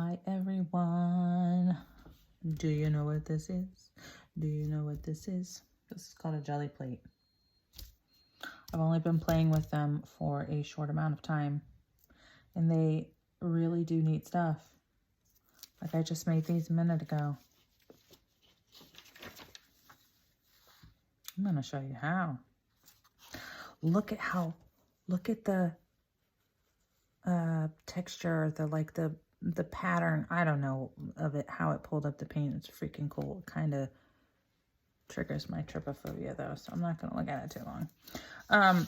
Hi everyone. Do you know what this is? Do you know what this is? This is called a jelly plate. I've only been playing with them for a short amount of time, and they really do neat stuff. Like I just made these a minute ago. I'm gonna show you how. Look at the texture, the pattern, I don't know of it, how it pulled up the paint. It's freaking cool. It kind of triggers my trypophobia though, so I'm not gonna look at it too long. All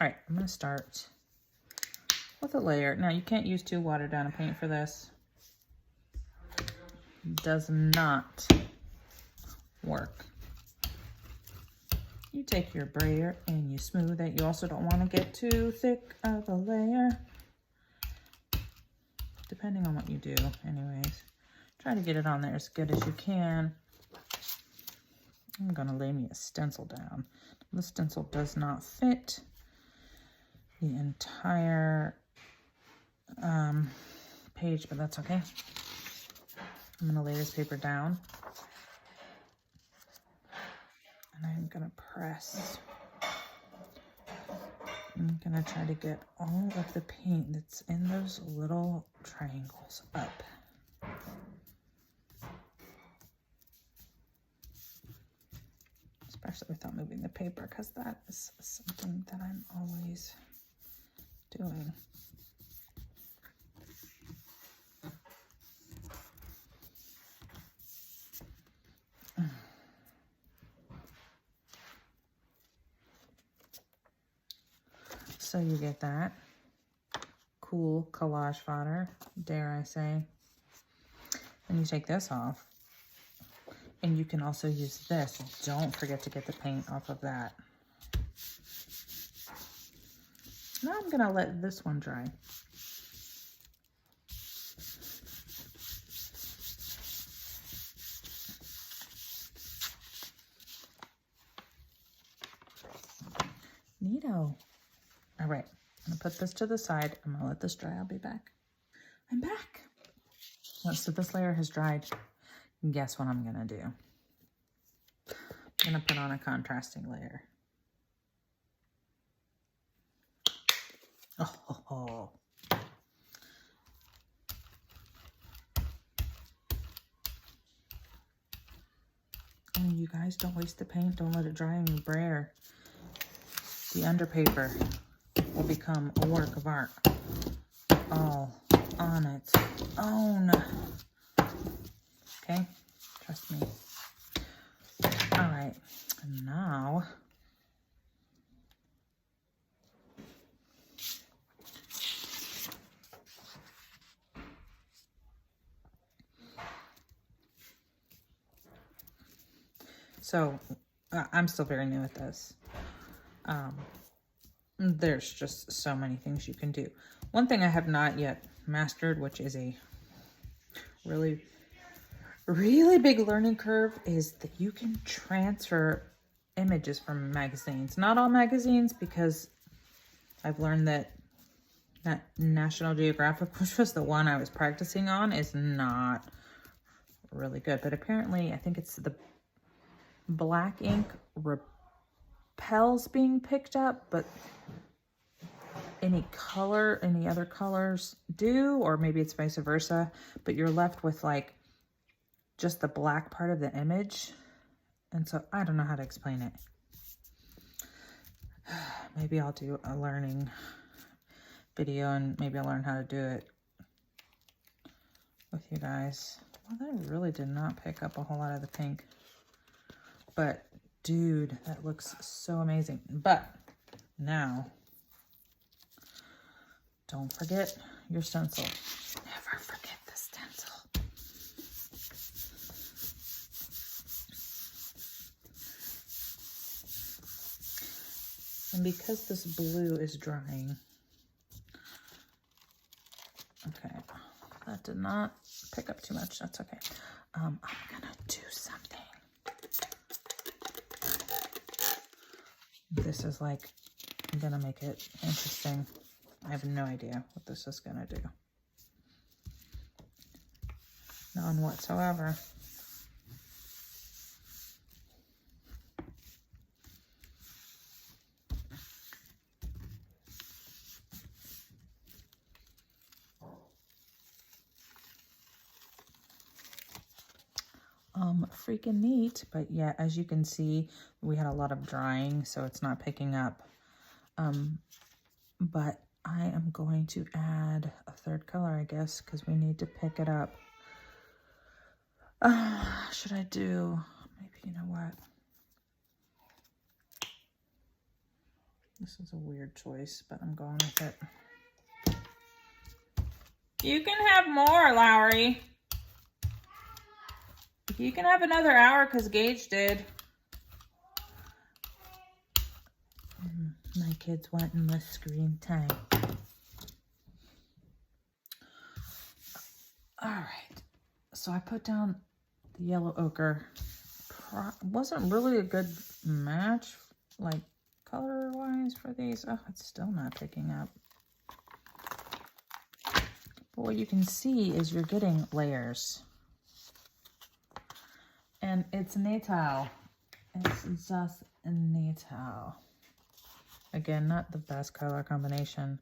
right, I'm gonna start with a layer. Now you can't use too watered down a paint for this. Does not work. You take your brayer and you smooth it. You also don't want to get too thick of a layer, depending on what you do. Anyways, try to get it on there as good as you can. I'm gonna lay me a stencil down. The stencil does not fit the entire page, but that's okay. I'm gonna lay this paper down, and I'm gonna press. I'm gonna try to get all of the paint that's in those little triangles up. Especially without moving the paper, because that is something that I'm always doing. So you get that cool collage fodder, dare I say. And you take this off. And you can also use this. Don't forget to get the paint off of that. Now I'm gonna let this one dry. Neato. All right, I'm gonna put this to the side. I'm gonna let this dry. I'll be back. I'm back. So this layer has dried. Guess what I'm gonna do? I'm gonna put on a contrasting layer. Oh. And you guys, don't waste the paint. Don't let it dry on your brayer. The underpaper will become a work of art all on its own. Okay, trust me. All right, and now I'm still very new at this. There's just so many things you can do. One thing I have not yet mastered, which is a really big learning curve, is that you can transfer images from magazines. Not all magazines, because I've learned that National Geographic, which was the one I was practicing on, is not really good. But apparently, I think it's the black ink repels being picked up, but any other colors do, or maybe it's vice versa, but you're left with like just the black part of the image. And so I don't know how to explain it. Maybe I'll do a learning video and maybe I'll learn how to do it with you guys. Well, that really did not pick up a whole lot of the pink, but dude, that looks so amazing. But now, don't forget your stencil. Never forget the stencil. And because this blue is drying, okay, that did not pick up too much. That's okay. I'm gonna do something. This is like, I'm gonna make it interesting. I have no idea what this is gonna do. None whatsoever. Freaking neat, but yeah, as you can see, we had a lot of drying, so it's not picking up. But I am going to add a third color, I guess, because we need to pick it up. Should I do, maybe, you know what? This is a weird choice, but I'm going with it. You can have more, Lowry. You can have another hour because Gage did. My kids want more screen time. All right. So I put down the yellow ochre. Wasn't really a good match, like color-wise for these. Oh, it's still not picking up. But what you can see is you're getting layers. And it's natal. It's just natal. Again, not the best color combination.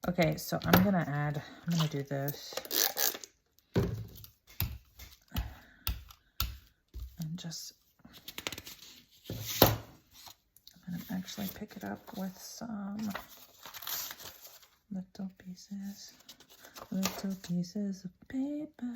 Okay, so I'm gonna do this. And just, I'm gonna actually pick it up with some little pieces of paper.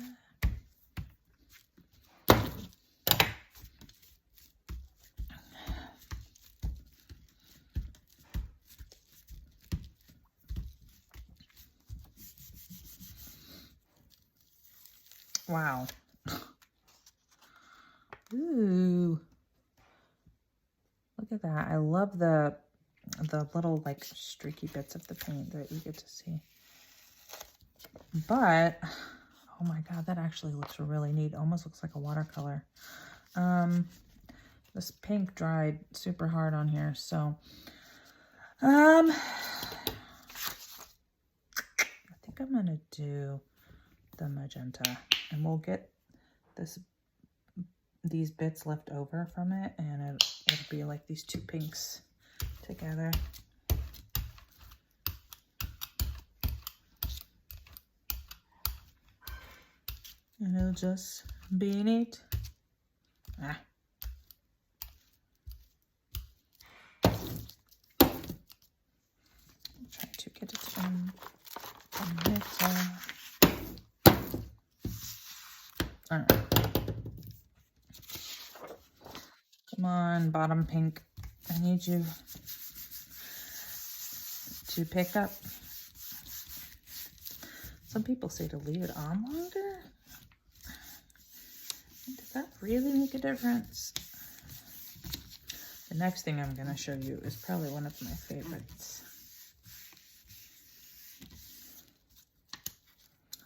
Wow. Ooh. Look at that. I love the little like streaky bits of the paint that you get to see. But, oh my God, that actually looks really neat. Almost looks like a watercolor. This pink dried super hard on here, so I think I'm gonna do the magenta, and we'll get these bits left over from it, and it'll be like these two pinks together. And it'll just be neat. Try to get it in the middle. All right. Come on, bottom pink. I need you to pick up. Some people say to leave it on longer. Does that really make a difference? The next thing I'm going to show you is probably one of my favorites.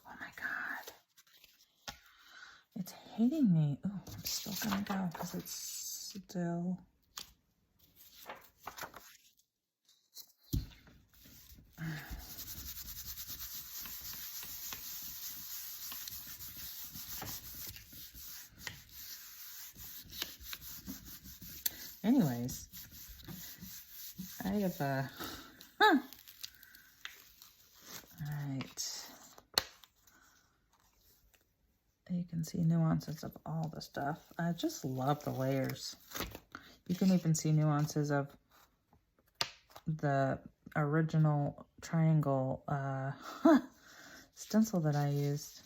Oh my God. It's hating me. Oh, I'm still going to go because it's still... Anyways, I have a, Alright. You can see nuances of all the stuff. I just love the layers. You can even see nuances of the original triangle stencil that I used.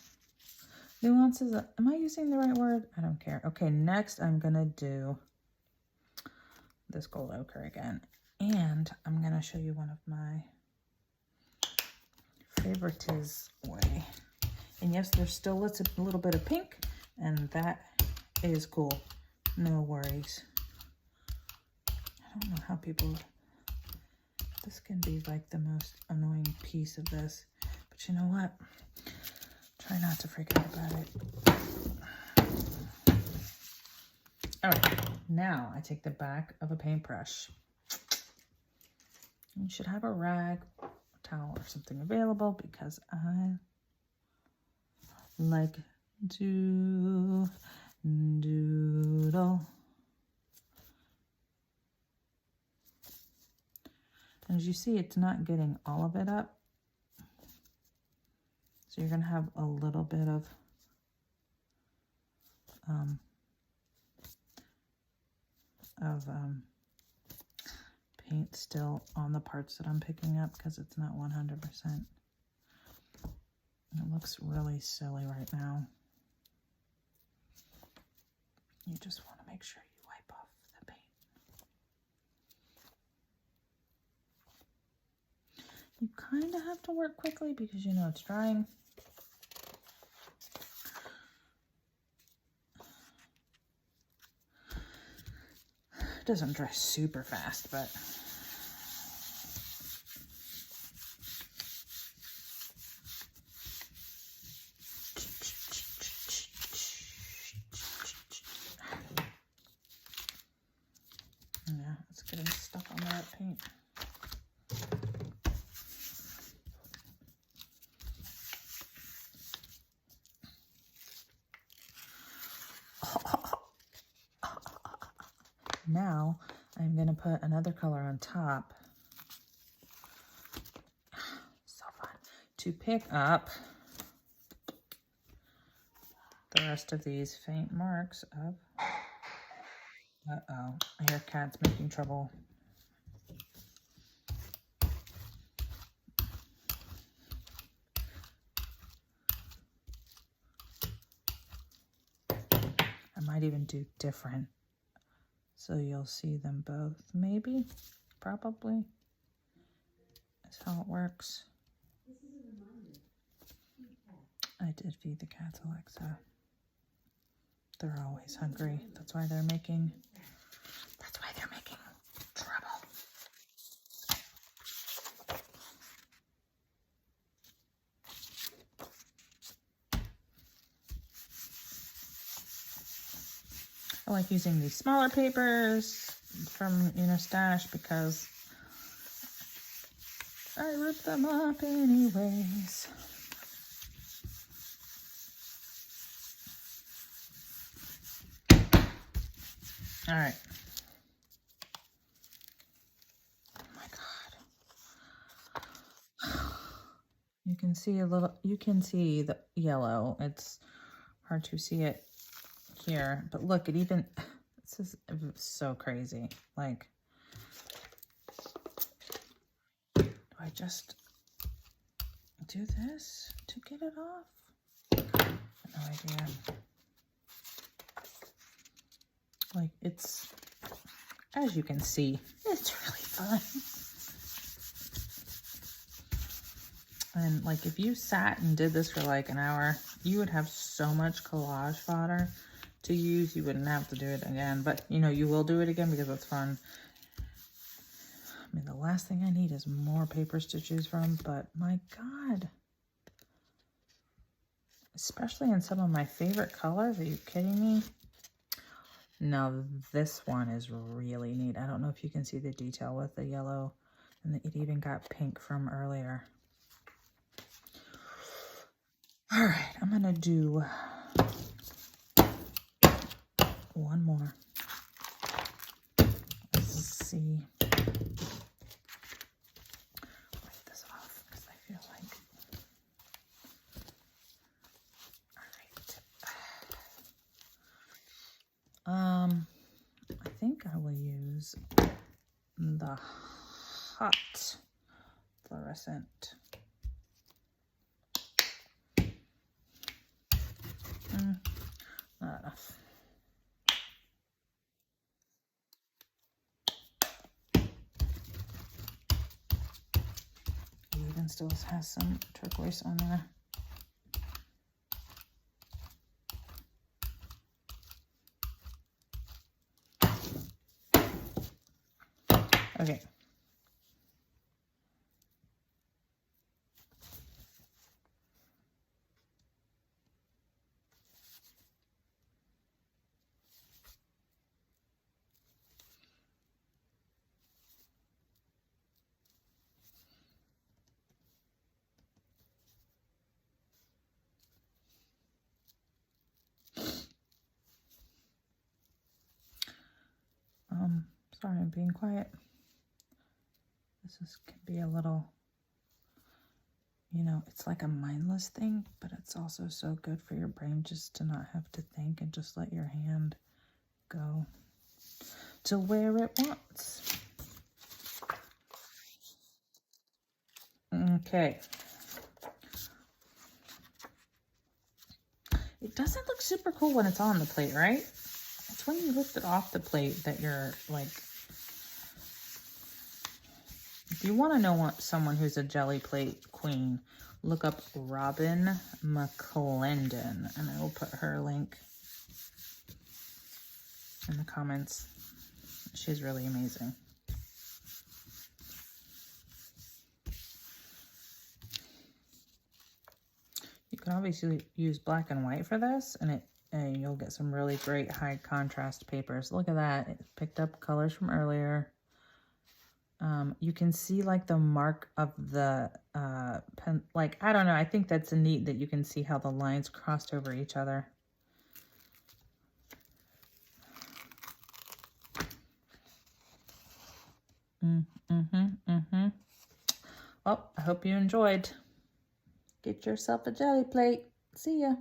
Nuances, am I using the right word? I don't care. Okay, next I'm gonna do this gold ochre again, and I'm gonna show you one of my favorites way. And yes, there's still a little bit of pink, and that is cool. No worries. I don't know how people, this can be like the most annoying piece of this, but you know what? Try not to freak out about it. All right, now I take the back of a paintbrush. You should have a rag, towel, or something available because I like doodle. As you see, it's not getting all of it up. So you're going to have a little bit of paint still on the parts that I'm picking up because it's not 100%. It looks really silly right now. You just want to make sure you wipe off the paint. You kind of have to work quickly because you know it's drying. It doesn't dry super fast, but yeah, it's getting stuck on that paint. Now I'm going to put another color on top. So fun. To pick up the rest of these faint marks of... Uh-oh, I hear cats making trouble. I might even do different. So you'll see them both, maybe, probably, is how it works. I did feed the cats, Alexa. They're always hungry. That's why they're making trouble. I like using these smaller papers from Stash because I rip them up anyways. All right. Oh my God. You can see the yellow. It's hard to see it here, but look, this is so crazy. Like, do I just do this to get it off? No idea. Like, it's, as you can see, it's really fun. And like, if you sat and did this for like an hour, you would have so much collage fodder to use. You wouldn't have to do it again, but you will do it again because it's fun. I mean, the last thing I need is more papers to choose from, but my God. Especially in some of my favorite colors. Are you kidding me? Now, this one is really neat. I don't know if you can see the detail with the yellow, and it even got pink from earlier. All right, I'm gonna do one more. Let's see. Wipe this off because I feel like. All right. I think I will use the hot fluorescent. Not enough. It even still has some turquoise on there. Okay. Sorry, I'm being quiet. Can be a little, you know, it's like a mindless thing, but it's also so good for your brain just to not have to think and just let your hand go to where it wants. Okay. It doesn't look super cool when it's on the plate, right? It's when you lift it off the plate that you're like, if you want to know what someone who's a jelly plate queen, look up Robin McClendon, and I will put her link in the comments. She's really amazing. You can obviously use black and white for this, and you'll get some really great high contrast papers. Look at that. It picked up colors from earlier. You can see like the mark of the pen, like, I don't know. I think that's neat that you can see how the lines crossed over each other. Well, I hope you enjoyed. Get yourself a jelly plate. See ya.